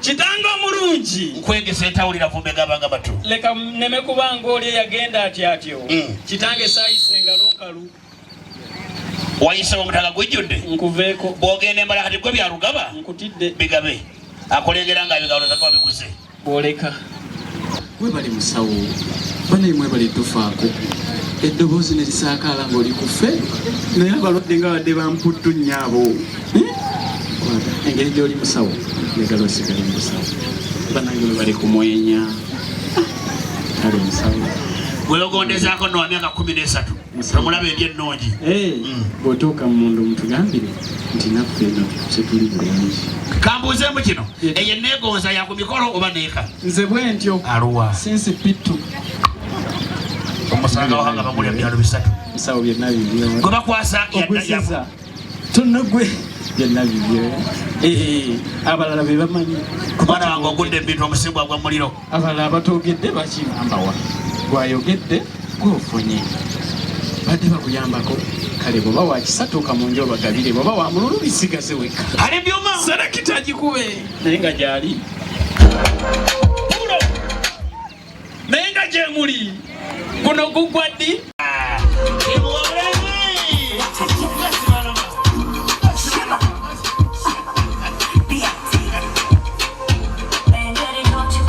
Kitanga omulungi. Nkwegese entawulira vumbe gabanga batu. Leka neme kubanga oli yagenda atyo. Kitange sayise engalo nkalu. Wayise omutaka gujjudde. Nkuveeko. Bwogenda embala kati gwe byarugaba. Nkutidde. Bigabe. Akolengera nga bigalo zakwa biguze. Boleka. Mwe bali musawo. Bane mwe bali tufaako. Eddoboozi ne lisaakaala ng'oli ku ffe. Naye abalwadde nga badde bamputtu nnyabo. Engeri gy'oli musawo. Njagala osigale musawo. Banange bwe bali kumwenya. Kale musawo. Weyogondezaako nno wa myaka 13. Tomulaba endi ennungi. Bw'otuuka mu mundu mutugambire nti naffe eno kyetuli bulungi. Kambuuzeemu kino. Eyo enneegonza ya ku mikolo oba neeka? Nze bwe ntyo. Aluwa. Sinsi pittu. Omusanga wahanga bamulya byalo 3. Musawo byonna bibyo. Gwe bakwasa yadda. Tonna gwe. Byonna bibyo. Abalala be bamanyi. Kubana wange ogudde ebintu omusimbwa gwa muliro. Abalala abatoogedde bakimambawa. Gwayogedde gw'ofunye. Badde bakuyambako. Kale bw'oba wa kisatuuka mu nju obagabire, bw'oba wa mululu bisigaze wekka. Ali byuma. Sarakita agikube. Naye nga gy'ali. Naye nga gye muli. Guno gugwa ddi?